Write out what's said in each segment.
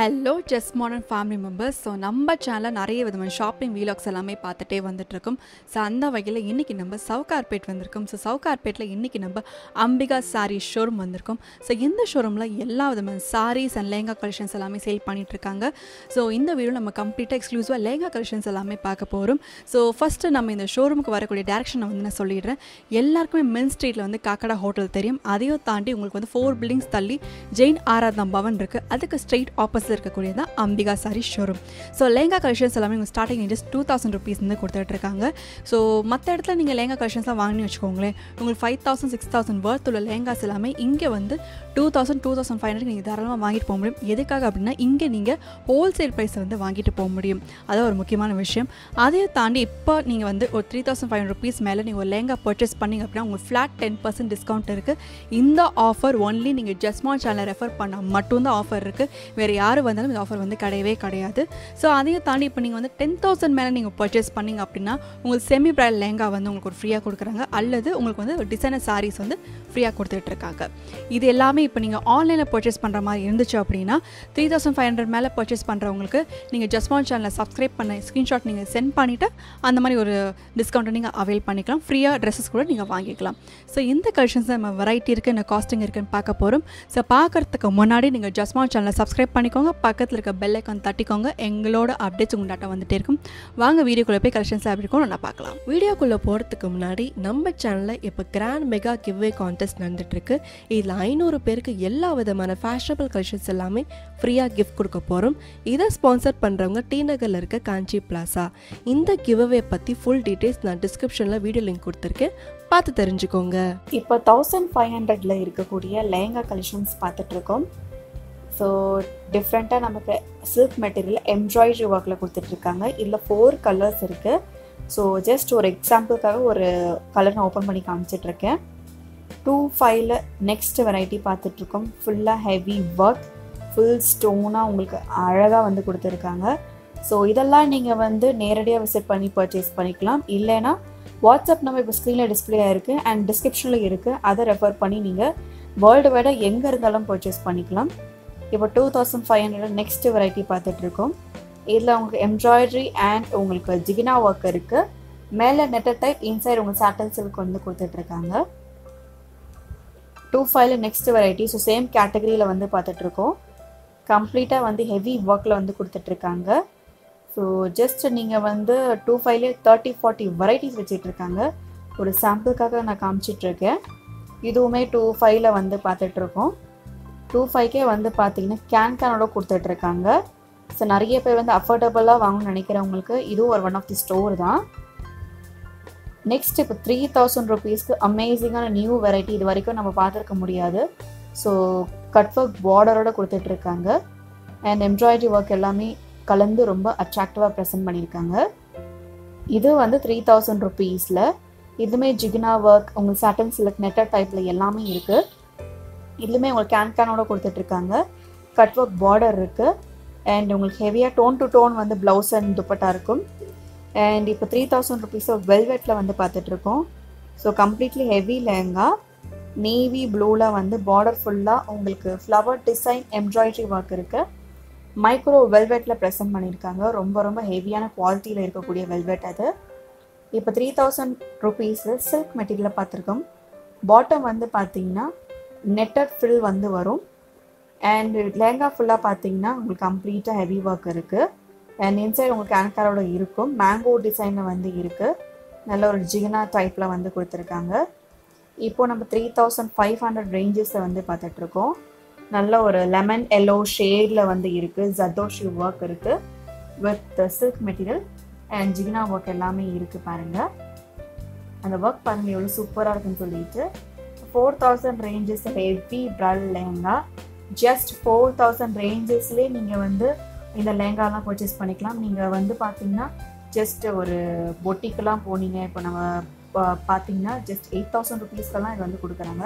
Hello just modern family members. So நம்ம சேனலில் நிறைய விதமான ஷாப்பிங் வீலாக்ஸ் எல்லாமே பார்த்துட்டே வந்துட்டுருக்கோம். ஸோ அந்த வகையில் இன்றைக்கி நம்ம சவுகார்பேட் வந்திருக்கோம். ஸோ சவுகார்பேட்டில் இன்றைக்கி நம்ம அம்பிகா சாரீ ஷோரூம் வந்திருக்கோம். ஸோ இந்த ஷோரூமில் எல்லா விதமான சாரீஸ் அண்ட் லேங்கா கலெக்ஷன்ஸ் எல்லாமே சேல் பண்ணிகிட்ருக்காங்க. ஸோ இந்த வீடியோ நம்ம கம்ப்ளீட்டாக எக்ஸ்க்ளூசிவாக லேங்கா கலெக்ஷன்ஸ் எல்லாமே பார்க்க போகிறோம். ஸோ ஃபஸ்ட்டு நம்ம இந்த ஷோரூமுக்கு வரக்கூடிய டேரக்ஷனை வந்து நான் சொல்லிடுறேன். எல்லாருக்குமே மெயின் ஸ்ட்ரீட்டில் வந்து காக்கடா ஹோட்டல் தெரியும். அதையும் தாண்டி உங்களுக்கு வந்து 4 பில்டிங்ஸ் தள்ளி ஜெயின் ஆராதனா பவன் இருக்குது. அதுக்கு ஸ்ட்ரெயிட் ஆப்போசிட் இருக்கக்கூடியதான் Ambika sari showroom. So lehenga collections எல்லாமே உங்கள் ஸ்டார்டிங் ஜஸ்ட் 2000 rupees வந்து கொடுத்துட்ருக்காங்க. ஸோ மற்ற இடத்துல நீங்கள் லேங்கா கலெக்ஷன்ஸ்லாம் வாங்கினு வச்சுக்கோங்களேன், உங்களுக்கு 5000 6000 வர்த் உள்ள லேங்காஸ் எல்லாமே இங்கே வந்து 2000 2500 நீங்கள் தாராளமாக வாங்கிட்டு போக முடியும். எதுக்காக அப்படின்னா இங்கே நீங்கள் ஹோல்சேல் ப்ரைஸை வந்து வாங்கிட்டு போக முடியும். அதான் ஒரு முக்கியமான விஷயம். அதையும் தாண்டி இப்போ நீங்கள் வந்து ஒரு 3500 rupees மேலே நீங்கள் ஒரு லேங்கா பர்ச்சேஸ் பண்ணிங்க அப்படின்னா உங்களுக்கு ஃப்ளாட் 10% டிஸ்கவுண்ட் இருக்குது. இந்த ஆஃபர் ஒன்லி நீங்கள் ஜஸ்மால் சேனலை ரெஃபர் பண்ணால் மட்டும்தான் ஆஃபர் இருக்குது. வேறு யார் வந்தாலும் இந்த ஆஃபர் வந்து கிடையவே கிடையாது. ஸோ அதையும் தாண்டி இப்போ நீங்கள் வந்து 10,000 மேலே நீங்கள் பர்ச்சேஸ் பண்ணிங்க அப்படின்னா உங்களுக்கு செமி பிரைடல் லேங்கா வந்து உங்களுக்கு ஒரு ஃப்ரீயாக கொடுக்குறாங்க, அல்லது உங்களுக்கு வந்து ஒரு டிசைனர் சாரீஸ் வந்து ஃப்ரீயாக கொடுத்துட்ருக்காங்க. இது எல்லாமே இப்போ நீங்கள் ஆன்லைனில் பர்ச்சேஸ் பண்ணுற மாதிரி இருந்துச்சு அப்படின்னா 3500 மேலே பர்ச்சேஸ் பண்ணுறவங்களுக்கு நீங்கள் ஜஸ்மால் சேனலை சப்ஸ்கிரைப் பண்ண ஸ்க்ரீன்ஷாட் நீங்கள் சென்ட் பண்ணிவிட்டு அந்த மாதிரி ஒரு டிஸ்கவுண்ட்டை நீங்கள் அவைல் பண்ணிக்கலாம். ஃப்ரீயாக ட்ரெஸ்ஸஸ் கூட நீங்கள் வாங்கிக்கலாம். ஸோ இந்த கலெக்ஷன்ஸ் நம்ம வெரைட்டி இருக்குது, என்ன காஸ்டிங் இருக்குன்னு பார்க்க போகிறோம். ஸோ பார்க்குறதுக்கு முன்னாடி நீங்கள் ஜஸ்மால் சேனலை சப்ஸ்கிரைப் பண்ணிக்கோங்க, பக்கத்தில் இருக்க பெல் ஐக்கான் தட்டிக்கோங்க. எங்களோட அப்டேட்ஸ் உங்கள் டாட்டா வந்துட்டே இருக்கும். வாங்க வீடியோக்குள்ளே போய் கலெக்ஷன்ஸ் எப்படி இருக்கும் நான் பார்க்கலாம். வீடியோக்குள்ளே போகிறதுக்கு முன்னாடி நம்ம சேனலில் இப்போ கிராண்ட் மெகா கிவ்வே கான்டெஸ்ட் நடந்துட்டுருக்கு. இதில் 500 பேருக்கு எல்லா விதமான ஃபேஷனபிள் கலெக்ஷன்ஸ் எல்லாமே ஃப்ரீயாக கிஃப்ட் கொடுக்க போகிறோம். இதை ஸ்பான்சர் பண்ணுறவங்க டி நகரில் இருக்க காஞ்சி பிளாசா. இந்த கிவ்வே பற்றி ஃபுல் டீட்டெயில்ஸ் நான் டிஸ்கிரிப்ஷனில் வீடியோ லிங்க் கொடுத்துருக்கேன், பார்த்து தெரிஞ்சுக்கோங்க. இப்போ 1500 இருக்கக்கூடிய லேங்கா கலெக்ஷன்ஸ் பார்த்துட்ருக்கோம். ஸோ டிஃப்ரெண்ட்டாக நமக்கு சில்க் மெட்டீரியல் எம்ப்ராய்டரி ஒர்க்கில் கொடுத்துட்ருக்காங்க. இதில் 4 கலர்ஸ் இருக்குது. ஸோ ஜஸ்ட் ஒரு எக்ஸாம்பிளுக்காக ஒரு கலர் நான் ஓப்பன் பண்ணி காமிச்சிட்ருக்கேன். 25 நெக்ஸ்ட் வெரைட்டி பார்த்துட்ருக்கோம். ஃபுல்லாக ஹெவி ஒர்க், ஃபுல் ஸ்டோனாக உங்களுக்கு அழகாக வந்து கொடுத்துருக்காங்க. ஸோ இதெல்லாம் நீங்கள் வந்து நேரடியாக விசிட் பண்ணி பர்ச்சேஸ் பண்ணிக்கலாம். இல்லைன்னா வாட்ஸ்அப் நம்ம இப்போ ஸ்க்ரீனில் டிஸ்பிளே ஆகிருக்கு அண்ட் டிஸ்கிரிப்ஷனில் இருக்குது, அதை ரெஃபர் பண்ணி நீங்கள் வேர்ல்டு வைடாக எங்கே இருந்தாலும் பர்ச்சேஸ் பண்ணிக்கலாம். இப்போ 2500 நெக்ஸ்ட் வெரைட்டி பார்த்துட்ருக்கோம். இதில் உங்களுக்கு எம்ப்ராய்டரி அண்ட் உங்களுக்கு ஜிகினா ஒர்க் இருக்குது. மேலே நெட்டர் டைப், இன்சைட் உங்களுக்கு சாட்டன் சில்க் வந்து கொடுத்துட்ருக்காங்க. 25 நெக்ஸ்ட் வெரைட்டி. ஸோ சேம் கேட்டகரியில் வந்து பார்த்துட்ருக்கோம். கம்ப்ளீட்டாக வந்து ஹெவி ஒர்க்கில் வந்து கொடுத்துட்ருக்காங்க. ஸோ ஜஸ்ட் நீங்கள் வந்து 25 30-40 வெரைட்டிஸ் வச்சிட்ருக்காங்க. ஒரு சாம்பிளுக்காக நான் காமிச்சிட்ருக்கேன். இதுவுமே 25 வந்து பார்த்துட்ருக்கோம். 25 வந்து பார்த்தீங்கன்னா கேனோட கொடுத்துட்ருக்காங்க. ஸோ நிறைய பேர் வந்து அஃபோர்டபுளாக வாங்கணும்னு நினைக்கிறவங்களுக்கு இதுவும் ஒரு ஒன் ஆஃப் தி ஸ்டோர் தான். நெக்ஸ்ட் இப்போ 3000 rupeesக்கு அமேசிங்கான நியூ வெரைட்டி, இது வரைக்கும் நம்ம பார்த்துருக்க முடியாது. ஸோ கட் ஒர்க் பார்டரோட கொடுத்துட்ருக்காங்க அண்ட் எம்ப்ராய்டரி ஒர்க் எல்லாமே கலந்து ரொம்ப அட்ராக்டிவாக ப்ரெசென்ட் பண்ணியிருக்காங்க. இது வந்து 3000 rupeesல. இதுவுமே ஜிகினா ஒர்க், உங்களுக்கு சாட்டன் சில்க், நெட்டர் டைப்பில் எல்லாமே இருக்குது. இதுலேயுமே உங்களுக்கு கேனோட கொடுத்துட்ருக்காங்க. கட் ஒர்க் பார்டர் இருக்குது அண்ட் உங்களுக்கு ஹெவியாக டோன் டு டோன் வந்து ப்ளவுஸ் அண்ட் துப்பட்டா இருக்கும். அண்ட் இப்போ 3000 rupees வெல்வெட்டில் வந்து பார்த்துட்ருக்கோம். So completely heavy lehenga, navy ப்ளூவில் வந்து பார்டர் ஃபுல்லாக உங்களுக்கு ஃப்ளவர் டிசைன் எம்ப்ராய்டரி ஒர்க் இருக்குது. மைக்ரோ வெல்வெட்டில் ப்ரெசென்ட் பண்ணியிருக்காங்க. ரொம்ப ரொம்ப ஹெவியான குவாலிட்டியில் இருக்கக்கூடிய வெல்வெட் அது. இப்போ 3000 rupees சில்க் மெட்டீரியலில் பார்த்துருக்கோம். பாட்டம் வந்து பார்த்தீங்கன்னா நெட்டட் ஃபில் வந்து வரும். அண்ட் லேங்கா ஃபுல்லாக பார்த்தீங்கன்னா உங்களுக்கு கம்ப்ளீட்டாக ஹெவி ஒர்க் இருக்குது. அண்ட் இன்சைட் உங்களுக்கு கேனக்காரோட இருக்கும். மேங்கோ டிசைனில் வந்து இருக்குது. நல்ல ஒரு ஜிகினா டைப்பில் வந்து கொடுத்துருக்காங்க. இப்போது நம்ம 3500 ரேஞ்சஸில் வந்து பார்த்துட்ருக்கோம். நல்ல ஒரு லெமன் எல்லோ ஷேடில் வந்து இருக்குது. ஜர்தோஷி ஒர்க் இருக்குது வித் சில்க் மெட்டீரியல் அண்ட் ஜிகினா ஒர்க் எல்லாமே இருக்குது. பாருங்கள் அந்த ஒர்க் பாருங்கள் எவ்வளோ சூப்பராக இருக்குன்னு சொல்லிட்டு. 4000 ranges heavy bridal lehenga. Just 4000 ரேஞ்சஸ்லேயே நீங்கள் வந்து இந்த லேங்காலாம் பர்ச்சேஸ் பண்ணிக்கலாம். நீங்கள் வந்து பார்த்தீங்கன்னா ஜஸ்ட் ஒரு பொட்டிக்கெலாம் போனீங்க, இப்போ நம்ம பார்த்தீங்கன்னா ஜஸ்ட் 8000 rupeesக்கெல்லாம் இது வந்து கொடுக்குறாங்க.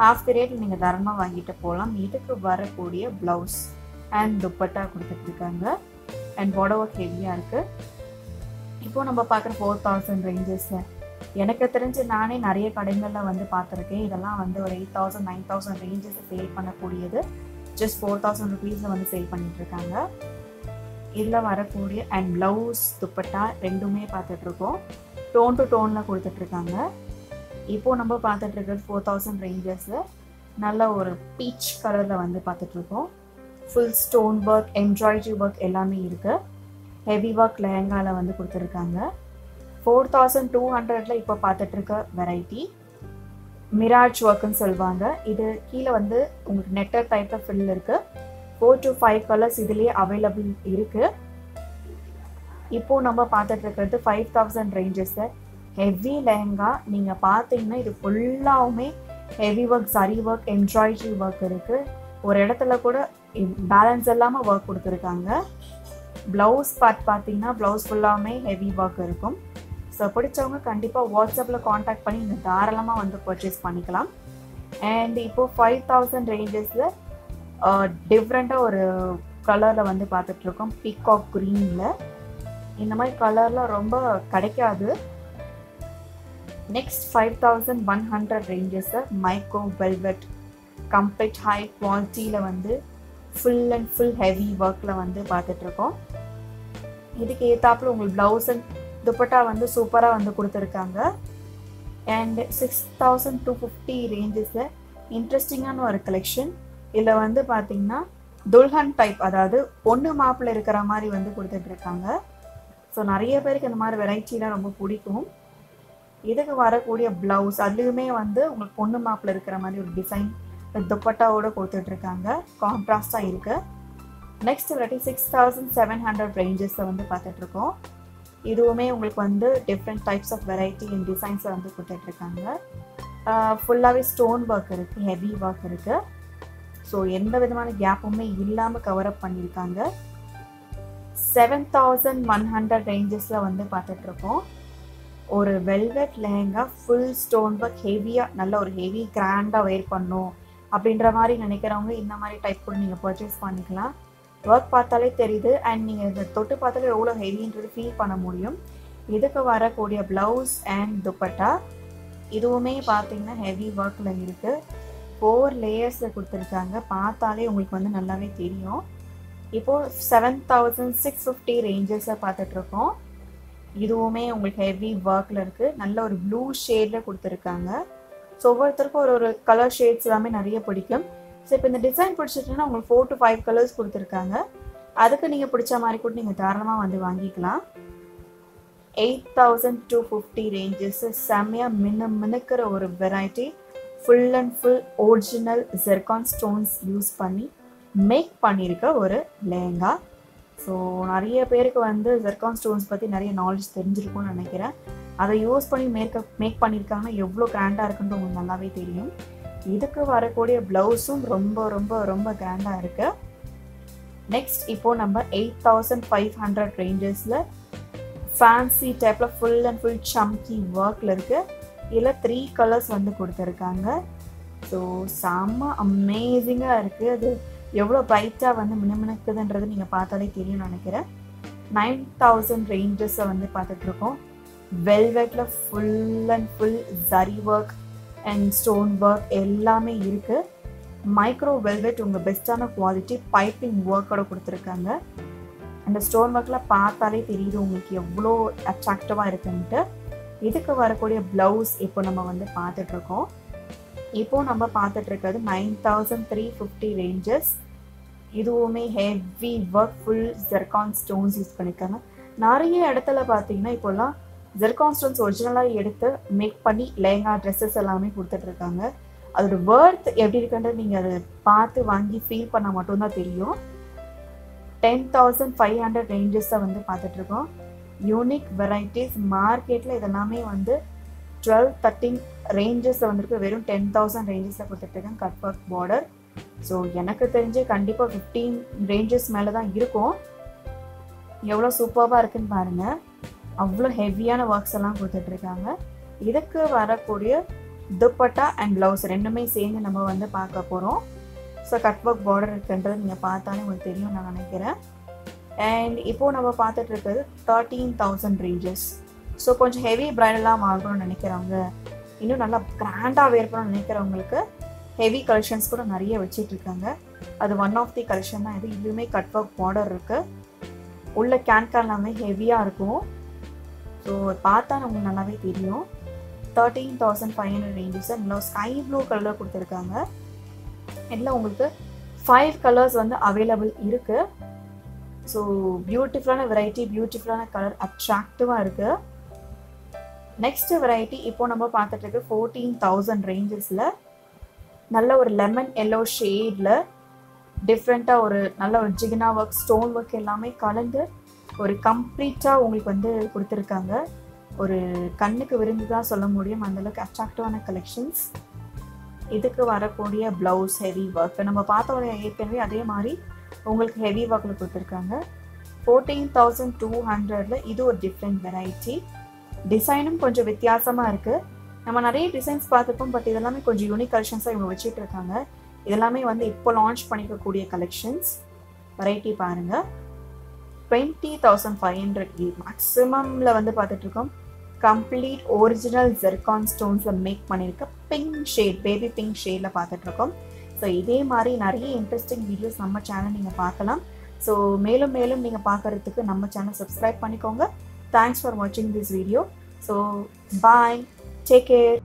ஹாஃப் தி ரேட் நீங்கள் தாராளமாக வாங்கிட்டு போகலாம். இதுக்கு வரக்கூடிய ப்ளவுஸ் அண்ட் துப்பட்டா கொடுத்துட்ருக்காங்க அண்ட் பார்டர் ஒர்க் ஹெவியாக இருக்குது. இப்போது நம்ம பார்க்குற 4000 ரேஞ்சஸில் எனக்கு தெரிஞ்சு நானே நிறைய கடைகளில் வந்து பார்த்துருக்கேன். இதெல்லாம் வந்து ஒரு 8000 9000 ரேஞ்சஸ் சேல் பண்ணக்கூடியது. ஜஸ்ட் 4000 ருபீஸில் வந்து சேல் பண்ணிகிட்ருக்காங்க. இதில் வரக்கூடிய அண்ட் ப்ளவுஸ் துப்பட்டா ரெண்டுமே பார்த்துட்ருக்கோம். டோன் டு டோனில் கொடுத்துட்ருக்காங்க. இப்போது நம்ம பார்த்துட்ருக்கிறது 4000 ரேஞ்சஸில் நல்ல ஒரு பீச் கலரில் வந்து பார்த்துட்ருக்கோம். Full stone work, embroidery work எல்லாமே இருக்குது. ஹெவி ஒர்க் லெஹங்காவில் வந்து கொடுத்துருக்காங்க. 4200 இப்போ பார்த்துட்ருக்க வெரைட்டி மிராஜ் ஒர்க்குன்னு சொல்லுவாங்க. இது கீழே வந்து உங்களுக்கு நெட்டர் டைப்பில் ஃபில் இருக்குது. 4 to 5 கலர்ஸ் இதுலேயே அவைலபிள் இருக்குது. இப்போது நம்ம பார்த்துட்ருக்கிறது 5000 ரேஞ்சஸில் ஹெவி லெஹங்கா. நீங்கள் பார்த்தீங்கன்னா இது ஃபுல்லாகவுமே ஹெவி ஒர்க், சரி ஒர்க், எம்ப்ராய்டரி ஒர்க் இருக்குது. ஒரு இடத்துல கூட பேலன்ஸ் இல்லாமல் ஒர்க் கொடுத்துருக்காங்க. ப்ளவுஸ் பார்த்தீங்கன்னா ப்ளவுஸ் ஃபுல்லாகவுமே ஹெவி ஒர்க் இருக்கும். ஸோ பிடிச்சவங்க கண்டிப்பாக வாட்ஸ்அப்பில் காண்டாக்ட் பண்ணி நீங்கள் தாராளமாக வந்து பர்ச்சேஸ் பண்ணிக்கலாம். அண்ட் இப்போது 5000 ரேஞ்சஸில் டிஃப்ரெண்ட்டாக ஒரு கலரில் வந்து பார்த்துட்ருக்கோம். பீகாக் க்ரீனில். இந்த மாதிரி கலர்லாம் ரொம்ப கிடைக்காது. நெக்ஸ்ட் 5100 ரேஞ்சஸை மைக்ரோ வெல்வெட் கம்ப்ளீட் ஹை குவாலிட்டியில் வந்து ஃபுல் அண்ட் ஃபுல் ஹெவி ஒர்க்கில் வந்து பார்த்துட்ருக்கோம். இதுக்கு ஏற்றாப்புல உங்களுக்கு ப்ளவுஸ் அண்ட் துப்பட்டா வந்து சூப்பராக வந்து கொடுத்துருக்காங்க. அண்ட் 6250 ரேஞ்சஸில் இன்ட்ரெஸ்டிங்கான ஒரு கலெக்ஷன். இதில் வந்து பார்த்திங்கன்னா துல்ஹன் டைப், அதாவது பொண்ணு மாப்பிள்ளை இருக்கிற மாதிரி வந்து கொடுத்துட்ருக்காங்க. ஸோ நிறைய பேருக்கு இந்த மாதிரி வெரைட்டிலாம் ரொம்ப பிடிக்கும். இதுக்கு வரக்கூடிய ப்ளவுஸ் அதுலேயுமே வந்து உங்களுக்கு பொண்ணு மாப்பிள்ளை இருக்கிற மாதிரி ஒரு டிசைன் துப்பட்டாவோடு கொடுத்துட்ருக்காங்க. கான்ட்ராஸ்டாக இருக்குது. நெக்ஸ்ட் வெரைட்டி 6700 ரேஞ்சஸில் வந்து பார்த்துட்ருக்கோம். இதுவுமே உங்களுக்கு வந்து different types of variety and டிசைன்ஸை வந்து கொடுத்துட்ருக்காங்க. ஃபுல்லாகவே ஸ்டோன் ஒர்க் இருக்குது, ஹெவி ஒர்க் இருக்குது. ஸோ எந்த விதமான கேப்புமே இல்லாமல் கவரப் பண்ணியிருக்காங்க. 7100 ரேஞ்சஸில் வந்து பார்த்துட்ருக்கோம். ஒரு velvet lehenga full stone work, ஹெவியாக நல்ல ஒரு ஹெவி கிராண்டாக வேர் பண்ணணும் அப்படின்ற மாதிரி நினைக்கிறவங்க இந்த மாதிரி டைப் கூட நீங்கள் பர்ச்சேஸ் பண்ணிக்கலாம். ஒர்க் பார்த்தாலே தெரியுது. அண்ட் நீங்கள் இதை தொட்டு பார்த்தாலே எவ்வளோ ஹெவின்றது ஃபீல் பண்ண முடியும். இதுக்கு வரக்கூடிய ப்ளவுஸ் அண்ட் துப்பட்டா இதுவுமே பார்த்தீங்கன்னா ஹெவி ஒர்க்கில் இருக்குது. 4 லேயர்ஸில் கொடுத்துருக்காங்க. பார்த்தாலே உங்களுக்கு வந்து நல்லாவே தெரியும். இப்போது 7650 ரேஞ்சஸை பார்த்துட்ருக்கோம். இதுவுமே உங்களுக்கு ஹெவி ஒர்க்கில் இருக்குது. நல்ல ஒரு ப்ளூ ஷேடில் கொடுத்துருக்காங்க. ஸோ ஒவ்வொருத்தருக்கும் ஒரு கலர் ஷேட்ஸ் எல்லாமே நிறைய பிடிக்கும். ஸோ இப்போ இந்த டிசைன் பிடிச்சிட்டுன்னா உங்களுக்கு 4 to 5 கலர்ஸ் கொடுத்துருக்காங்க. அதுக்கு நீங்கள் பிடிச்ச மாதிரி கூட நீங்கள் தாராளமாக வந்து வாங்கிக்கலாம். 8250 ரேஞ்சஸ் செம்மையாக மினுக்கிற ஒரு variety. Full and full original zircon stones use பண்ணி மேக் பண்ணியிருக்க ஒரு லெஹங்கா. ஸோ நிறைய பேருக்கு வந்து ஜெர்கான் ஸ்டோன்ஸ் பற்றி நிறைய நாலேஜ் தெரிஞ்சிருக்கும்னு நினைக்கிறேன். அதை யூஸ் பண்ணி மேக் பண்ணியிருக்காங்கன்னா எவ்வளோ கிராண்டாக இருக்குன்றது உங்களுக்கு நல்லாவே தெரியும். இதுக்கு வரக்கூடிய ப்ளவுஸும் ரொம்ப ரொம்ப ரொம்ப கிராண்டாக இருக்குது. நெக்ஸ்ட் இப்போது நம்ம 8500 ரேஞ்சஸில் ஃபேன்சி டைப்பில் ஃபுல் அண்ட் ஃபுல் சம்கி ஒர்க்கில் இருக்குது. இதில் 3 கலர்ஸ் வந்து கொடுத்துருக்காங்க. ஸோ செம்ம அமேசிங்காக இருக்குது. அது எவ்வளோ ப்ரைட்டாக வந்து மினுக்குதுன்றது நீங்கள் பார்த்தாலே தெரியும்னு நினைக்கிறேன். 9000 ரேஞ்சஸை வந்து பார்த்துட்ருக்கோம். வெல்வெட்டில் full and full zari work and stone work எல்லாமே இருக்குது. மைக்ரோ வெல்வெட் உங்கள் பெஸ்ட்டான குவாலிட்டி பைப்பிங் ஒர்க்கோட கொடுத்துருக்காங்க. அந்த ஸ்டோன் ஒர்க்கில் பார்த்தாலே தெரியுது உங்களுக்கு எவ்வளோ அட்ராக்டிவாக இருக்குன்ட்டு. இதுக்கு வரக்கூடிய ப்ளவுஸ் இப்போ நம்ம வந்து பார்த்துட்ருக்கோம். இப்போது நம்ம பார்த்துட்ருக்கிறது 9350 ரேஞ்சஸ். இதுவுமே heavy work, full zircon stones use பண்ணியிருக்காங்க. நிறைய இடத்துல பார்த்தீங்கன்னா இப்போல்லாம் ஜெர்கான் ஸ்டோன்ஸ் ஒரிஜினலாக எடுத்து மேக் பண்ணி லெஹங்கா ட்ரெஸ்ஸஸ் எல்லாமே கொடுத்துட்ருக்காங்க. அதோட ஒர்த் எப்படி இருக்குன்றது நீங்கள் அதை பார்த்து வாங்கி ஃபீல் பண்ண மட்டும்தான் தெரியும். 10500 ரேஞ்சஸை வந்து பார்த்துட்ருக்கோம். யூனிக் வெரைட்டிஸ் மார்க்கெட்டில் இதெல்லாமே வந்து 12-13 ரேஞ்சஸை வந்துருக்கு. வெறும் 10,000 ரேஞ்சஸில் கொடுத்துட்ருக்கேன். Cut work border. ஸோ எனக்கு தெரிஞ்சு கண்டிப்பாக 15 ரேஞ்சஸ் மேலே தான் இருக்கும். எவ்வளோ சூப்பராக இருக்குன்னு பாருங்கள். அவ்வளோ ஹெவியான ஒர்க்ஸ் எல்லாம் கொடுத்துட்ருக்காங்க. இதுக்கு வரக்கூடிய துப்பட்டா அண்ட் ப்ளவுஸ் ரெண்டுமே சேர்ந்து நம்ம வந்து பார்க்க போகிறோம். ஸோ கட் ஒர்க் பார்டர் இருக்குன்றது நீங்கள் பார்த்தாலே உங்களுக்கு தெரியும் நான் நினைக்கிறேன். அண்ட் இப்போது நம்ம பார்த்துட்ருக்கிறது 13,000 ரேஞ்சஸ். ஸோ கொஞ்சம் ஹெவி பிரைடலாக வாங்கணும்னு நினைக்கிறவங்க, இன்னும் நல்லா கிராண்டாக வேர் பண்ணணும்னு நினைக்கிறவங்களுக்கு ஹெவி கலெக்ஷன்ஸ் கூட நிறைய வச்சிட்ருக்காங்க. அது ஒன் ஆஃப் தி கலெக்ஷன் தான் இது. இதுவுமே கட் ஒர்க் பார்டர் இருக்குது. உள்ள கேன் எல்லாமே ஹெவியாக இருக்கும். ஸோ பார்த்தா உங்களுக்கு நல்லாவே தெரியும். 13,500 ரேஞ்சஸில் நல்லா ஸ்கை ப்ளூ கலரில் கொடுத்துருக்காங்க. இதில் உங்களுக்கு 5 கலர்ஸ் வந்து அவைலபிள் இருக்குது. ஸோ பியூட்டிஃபுல்லான வெரைட்டி, பியூட்டிஃபுல்லான கலர், அட்ராக்டிவாக இருக்குது. நெக்ஸ்ட் வெரைட்டி இப்போ நம்ம பார்த்துட்டு இருக்கு 14,000 ரேஞ்சஸில் நல்ல ஒரு லெமன் எல்லோ ஷேடில் டிஃப்ரெண்ட்டாக ஒரு நல்ல ஒரு ஜிகினா ஒர்க், ஸ்டோன் ஒர்க் எல்லாமே கலந்து ஒரு கம்ப்ளீட்டாக உங்களுக்கு வந்து கொடுத்துருக்காங்க. ஒரு கண்ணுக்கு விருந்து தான் சொல்ல முடியும், அந்தளவுக்கு அட்ராக்டிவான கலெக்ஷன்ஸ். இதுக்கு வரக்கூடிய ப்ளவுஸ் ஹெவி ஒர்க் நம்ம பார்த்தோட ஏற்கனவே அதே மாதிரி உங்களுக்கு ஹெவி ஒர்க்கில் கொடுத்துருக்காங்க. 14,200 இது ஒரு டிஃப்ரெண்ட் வெரைட்டி. டிசைனும் கொஞ்சம் வித்தியாசமாக இருக்குது. நம்ம நிறைய டிசைன்ஸ் பார்த்துருப்போம், பட் இதெல்லாமே கொஞ்சம் யூனிக் கலெக்ஷன்ஸாக இவங்க வச்சுட்டு இருக்காங்க. இதெல்லாமே வந்து இப்போ லான்ச் பண்ணிக்கக்கூடிய கலெக்ஷன்ஸ். வெரைட்டி பாருங்கள். 20,500 மேக்ஸிமமில் வந்து பார்த்துட்ருக்கோம். கம்ப்ளீட் ஒரிஜினல் ஜெர்கான் ஸ்டோன்ஸில் மேக் பண்ணியிருக்க பிங்க் ஷேட், பேபி பிங்க் ஷேடில் பார்த்துட்ருக்கோம். ஸோ இதே மாதிரி நிறைய இன்ட்ரெஸ்டிங் வீடியோஸ் நம்ம சேனல் நீங்கள் பார்க்கலாம். ஸோ மேலும் மேலும் நீங்கள் பார்க்குறதுக்கு நம்ம சேனல் சப்ஸ்கிரைப் பண்ணிக்கோங்க. தேங்க்ஸ் ஃபார் வாட்சிங் this video. So bye, take care.